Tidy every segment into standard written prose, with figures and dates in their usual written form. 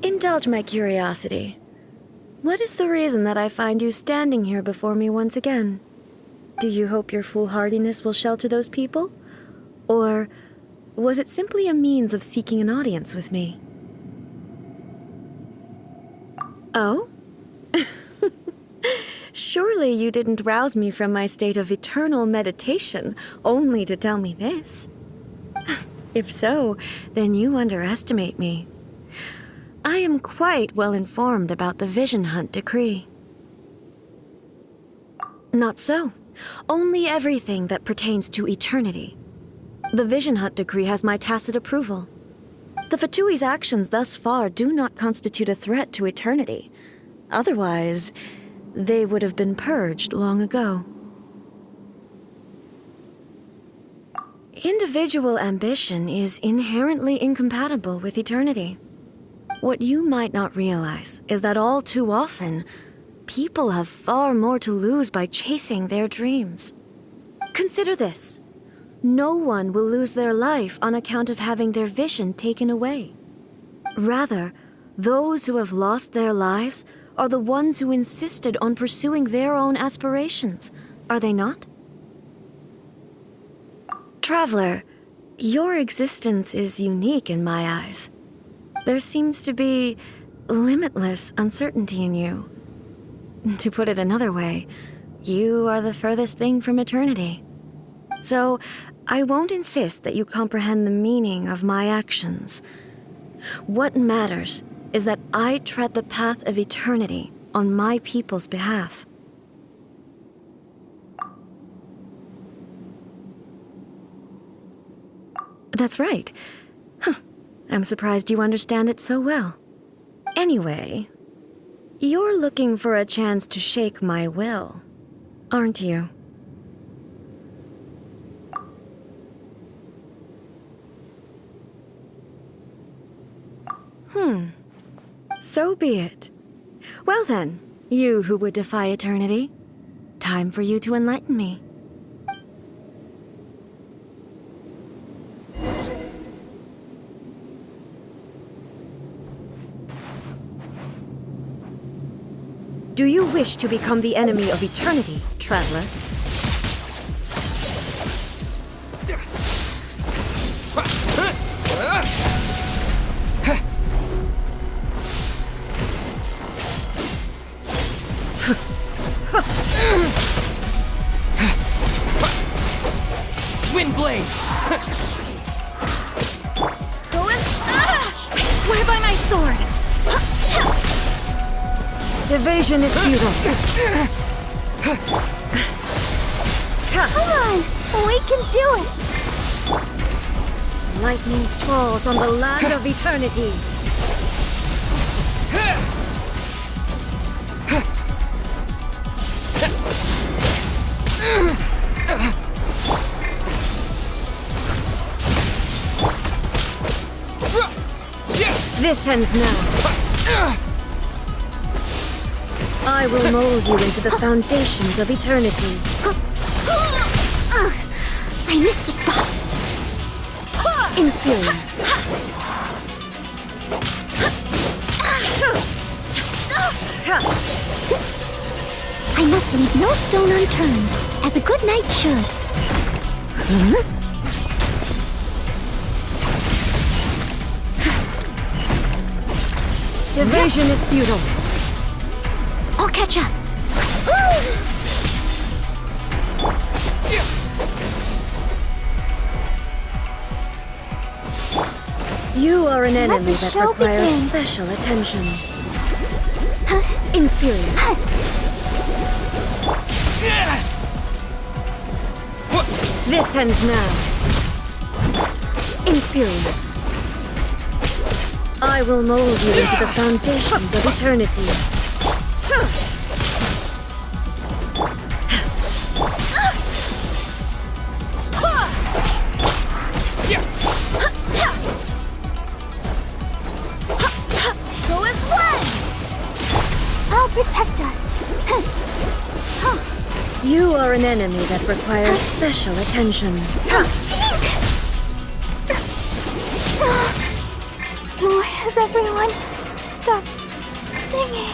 Indulge my curiosity. What is the reason that I find you standing here before me once again? Do you hope your foolhardiness will shelter those people? Or was it simply a means of seeking an audience with me? Oh? Surely you didn't rouse me from my state of eternal meditation only to tell me this. If so, then you underestimate me. I am quite well informed about the Vision Hunt decree. Not so. Only everything that pertains to eternity. The Vision Hunt decree has my tacit approval. The Fatui's actions thus far do not constitute a threat to eternity. Otherwise, they would have been purged long ago. Individual ambition is inherently incompatible with eternity. What you might not realize is that all too often, people have far more to lose by chasing their dreams. Consider this. No one will lose their life on account of having their vision taken away. Rather, those who have lost their lives are the ones who insisted on pursuing their own aspirations, are they not? Traveler, your existence is unique in my eyes. There seems to be limitless uncertainty in you. To put it another way, you are the furthest thing from eternity. So, I won't insist that you comprehend the meaning of my actions. What matters is that I tread the path of eternity on my people's behalf. That's right. I'm surprised you understand it so well. Anyway, you're looking for a chance to shake my will, aren't you? So be it. Well then, you who would defy eternity, time for you to enlighten me. Do you wish to become the enemy of eternity, traveler? Windblade! I swear by my sword! Evasion is futile. Come on! We can do it! Lightning falls on the land of eternity. This ends now. I will mold you into the foundations of eternity. I missed a spot. Inferior. I must leave no stone unturned, as a good knight should. Evasion is futile. I'll catch up. You are an Let enemy the that show requires begin. special attention. Inferior. This ends now. Inferior. I will mold you into the foundations of eternity. Go as one! I'll protect us. You are an enemy that requires special attention. Is everyone stopped singing.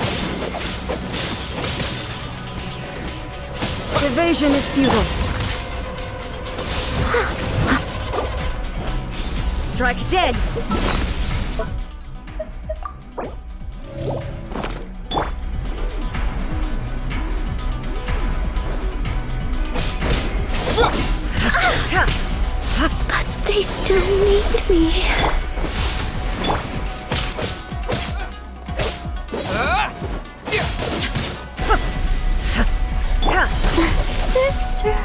Evasion is futile. Strike dead. But they still need me. Sister.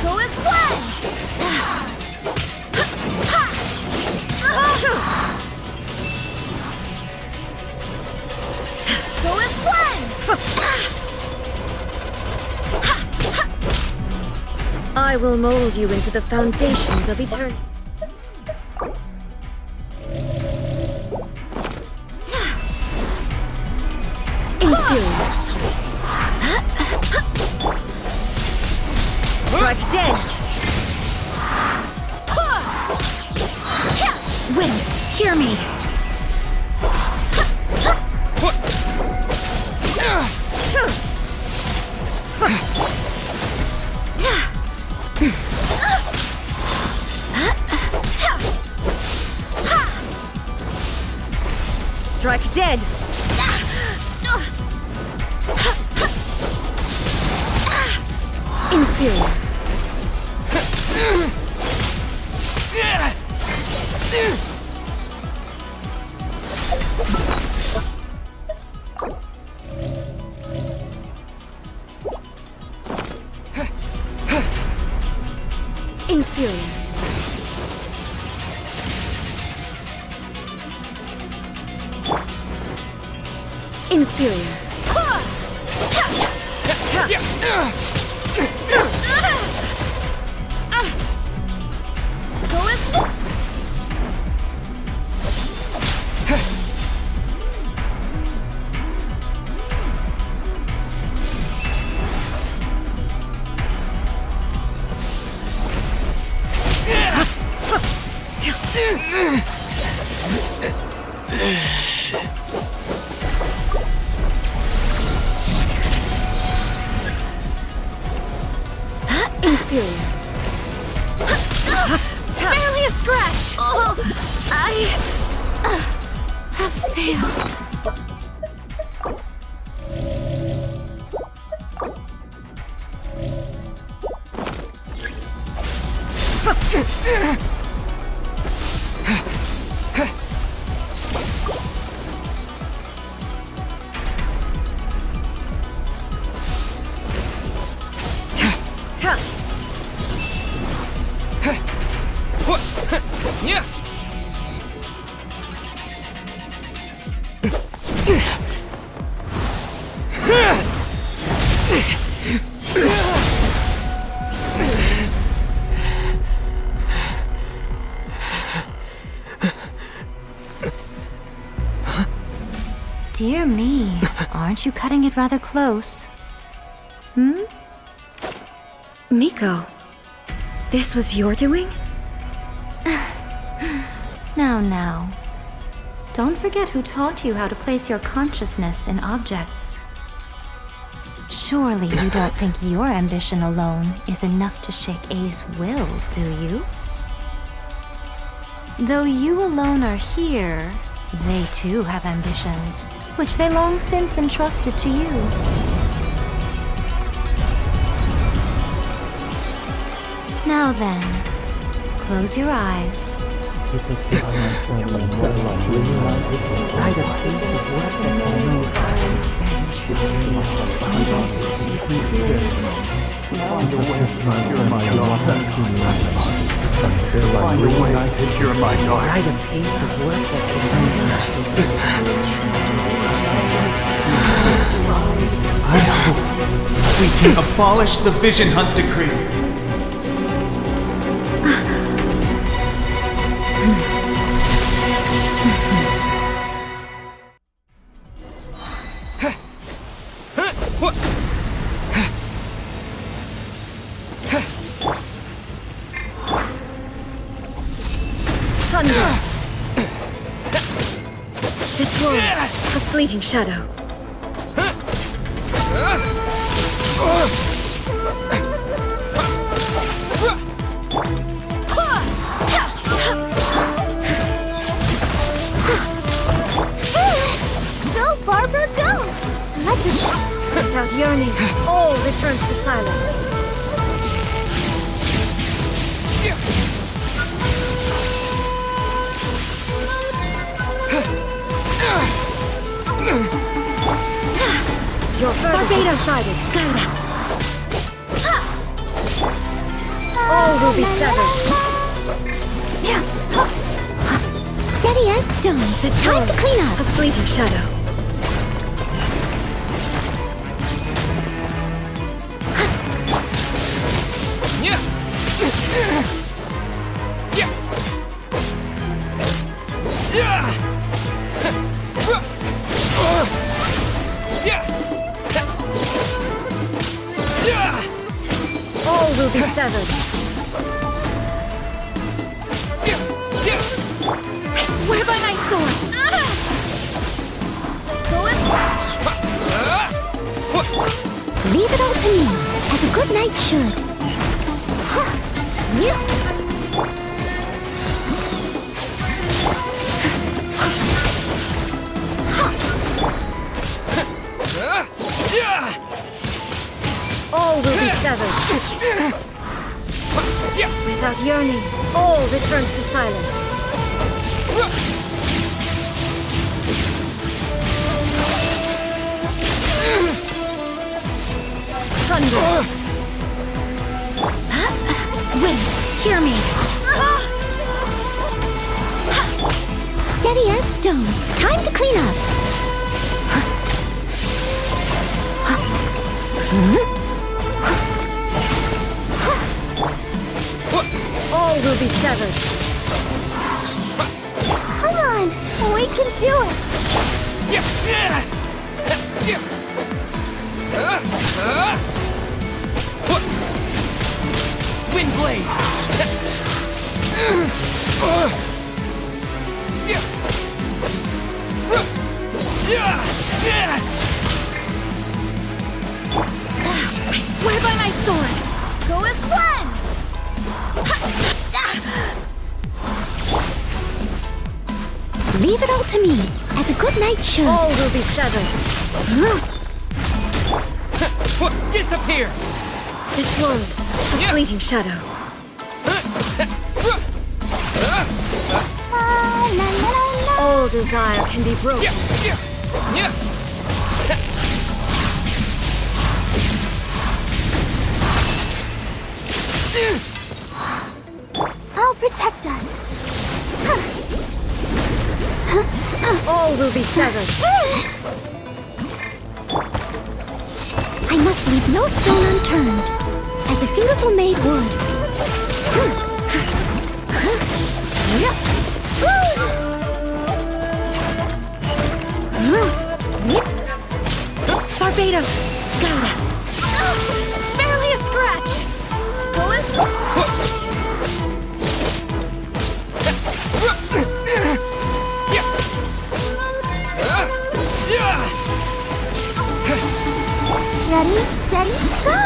Go as one! Go as one! I will mold you into the foundations of eternity. Inferior. Strike dead. Wind, hear me. Strike dead. Inferior. Inferior. Inferior. Go as one. Inferior. Barely a scratch. Oh, I have failed. Dear me, aren't you cutting it rather close? Miko, this was your doing? Now. Don't forget who taught you how to place your consciousness in objects. Surely you don't think your ambition alone is enough to shake A's will, do you? Though you alone are here, they too have ambitions, which they long since entrusted to you. Now then, close your eyes. Find a way to secure my daughter. Find a way to secure my daughter. By the pace of work that's been done. I hope we can abolish the Vision Hunt Decree. Thunder! This world, a fleeting shadow. Go, Barbara, go! Let the Without yearning, all returns to silence. Your verdict is decided. Guide us. All will be severed. Steady as stone. This Time world, to clean up. a fleeting shadow. All will be severed. I swear by my sword. Leave it all to me, as a good knight should. All will be severed. Without yearning, all returns to silence. Thunder! Wind, hear me. Steady as stone. Time to clean up. All will be severed. Come on, we can do it. Wind Blade! I swear by my sword. Go as planned. Leave it all to me, as a good knight should. All will be severed. Disappear! This world, a fleeting shadow. All desire can be broken. I'll protect us. All will be severed. I must leave no stone unturned, as a dutiful maid would. Barbados, guide us. Barely a scratch. Go as Ready, steady, go!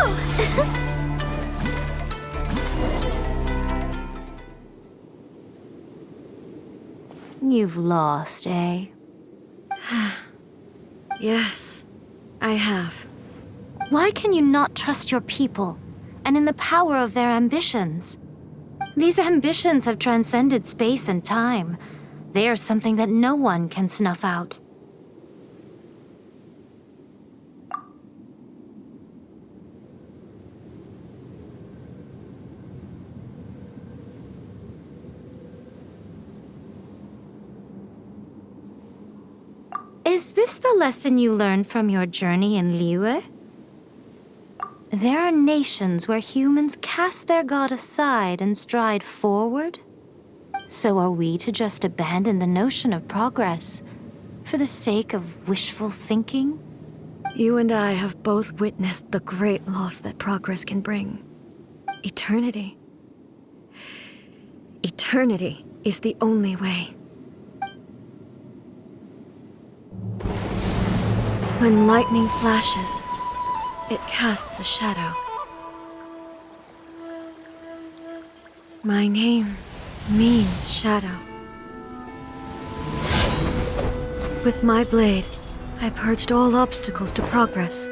You've lost, eh? Yes, I have. Why can you not trust your people, and in the power of their ambitions? These ambitions have transcended space and time. They are something that no one can snuff out. Is this the lesson you learned from your journey in Liyue? There are nations where humans cast their god aside and stride forward. So are we to just abandon the notion of progress for the sake of wishful thinking? You and I have both witnessed the great loss that progress can bring. Eternity. Eternity is the only way. When lightning flashes, it casts a shadow. My name means shadow. With my blade, I purged all obstacles to progress.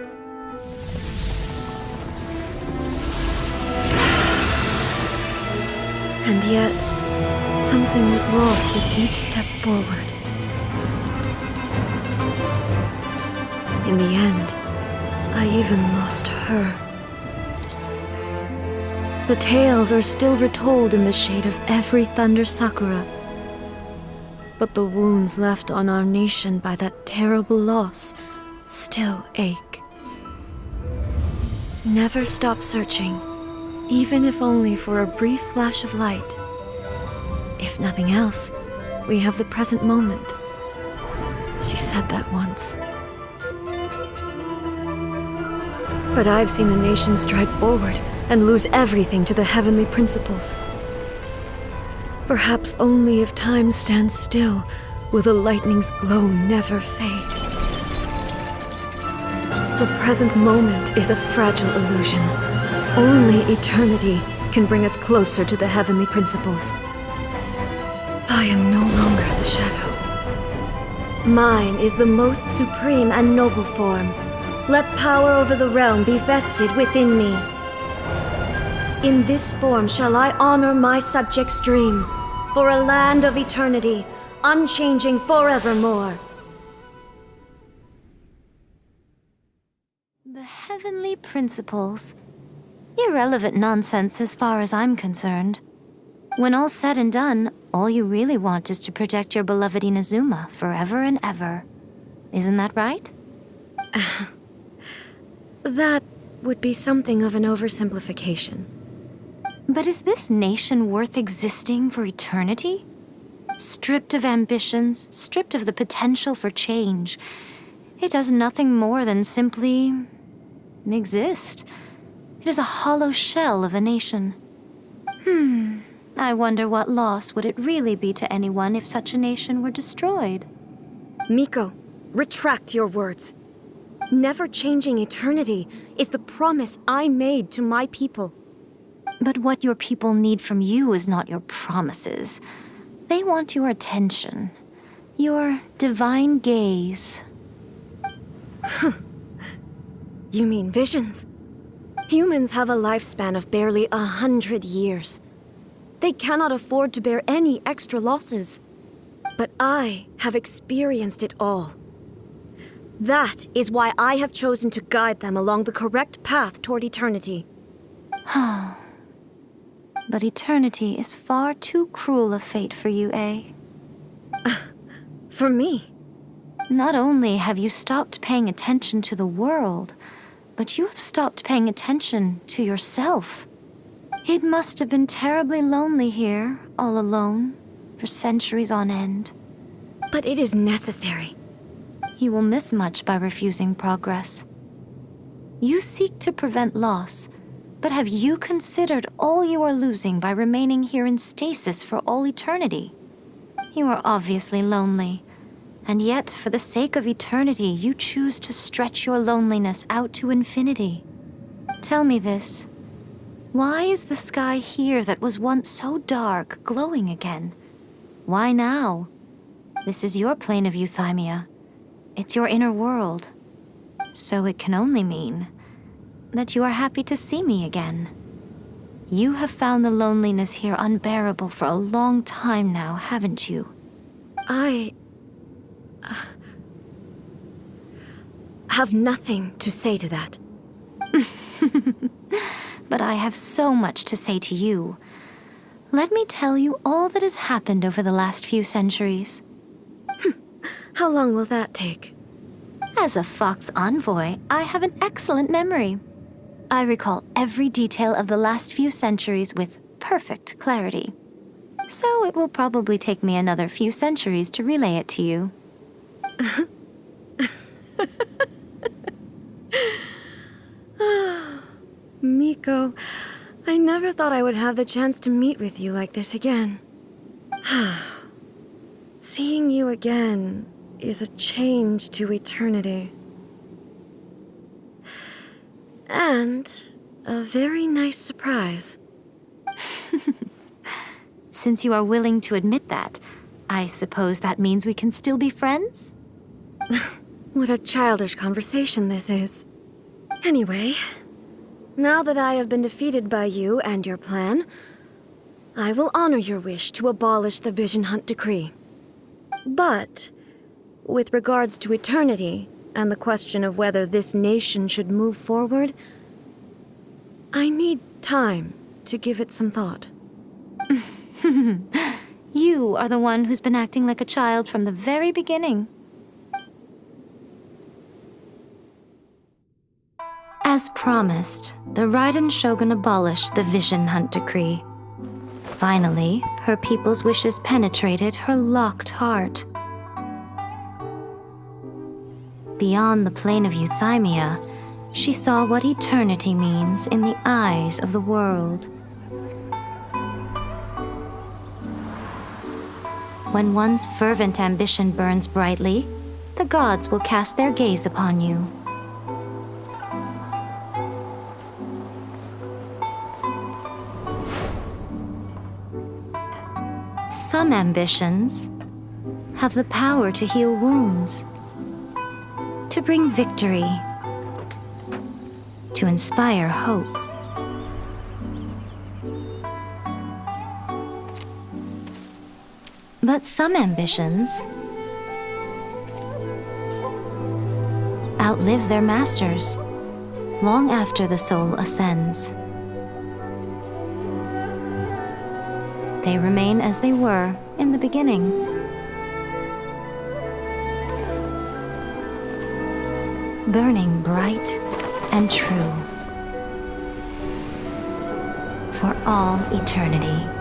And yet, something was lost with each step forward. In the end, I even lost her. The tales are still retold in the shade of every thunder sakura. But the wounds left on our nation by that terrible loss still ache. Never stop searching, even if only for a brief flash of light. If nothing else, we have the present moment. She said that once. But I've seen a nation stride forward and lose everything to the heavenly principles. Perhaps only if time stands still will the lightning's glow never fade. The present moment is a fragile illusion. Only eternity can bring us closer to the heavenly principles. I am no longer the shadow. Mine is the most supreme and noble form. Let power over the realm be vested within me. In this form shall I honor my subjects' dream, for a land of eternity, unchanging forevermore. The heavenly principles. Irrelevant nonsense as far as I'm concerned. When all's said and done, all you really want is to protect your beloved Inazuma forever and ever. Isn't that right? That would be something of an oversimplification. But is this nation worth existing for eternity? Stripped of ambitions, stripped of the potential for change, it does nothing more than simply exist. It is a hollow shell of a nation. I wonder what loss would it really be to anyone if such a nation were destroyed? Miko, retract your words. Never changing eternity is the promise I made to my people. But what your people need from you is not your promises. They want your attention, your divine gaze. You mean visions? Humans have a lifespan of barely 100 years. They cannot afford to bear any extra losses. But I have experienced it all. That is why I have chosen to guide them along the correct path toward eternity. But eternity is far too cruel a fate for you, eh? For me? Not only have you stopped paying attention to the world, but you have stopped paying attention to yourself. It must have been terribly lonely here, all alone, for centuries on end. But it is necessary. You will miss much by refusing progress. You seek to prevent loss, but have you considered all you are losing by remaining here in stasis for all eternity? You are obviously lonely, and yet for the sake of eternity you choose to stretch your loneliness out to infinity. Tell me this. Why is the sky here that was once so dark glowing again? Why now? This is your plane of euthymia. It's your inner world. So it can only mean that you are happy to see me again. You have found the loneliness here unbearable for a long time now, haven't you? I have nothing to say to that. But I have so much to say to you. Let me tell you all that has happened over the last few centuries. How long will that take? As a Fox envoy, I have an excellent memory. I recall every detail of the last few centuries with perfect clarity. So it will probably take me another few centuries to relay it to you. Miko, I never thought I would have the chance to meet with you like this again. Seeing you again is a change to eternity. And a very nice surprise. Since you are willing to admit that, I suppose that means we can still be friends? What a childish conversation this is. Anyway, now that I have been defeated by you and your plan, I will honor your wish to abolish the Vision Hunt Decree. But, with regards to eternity and the question of whether this nation should move forward, I need time to give it some thought. You are the one who's been acting like a child from the very beginning. As promised, the Raiden Shogun abolished the Vision Hunt Decree. Finally, her people's wishes penetrated her locked heart. Beyond the plane of Euthymia, she saw what eternity means in the eyes of the world. When one's fervent ambition burns brightly, the gods will cast their gaze upon you. Some ambitions have the power to heal wounds, to bring victory, to inspire hope. But some ambitions outlive their masters long after the soul ascends. They remain as they were in the beginning. Burning bright and true for all eternity.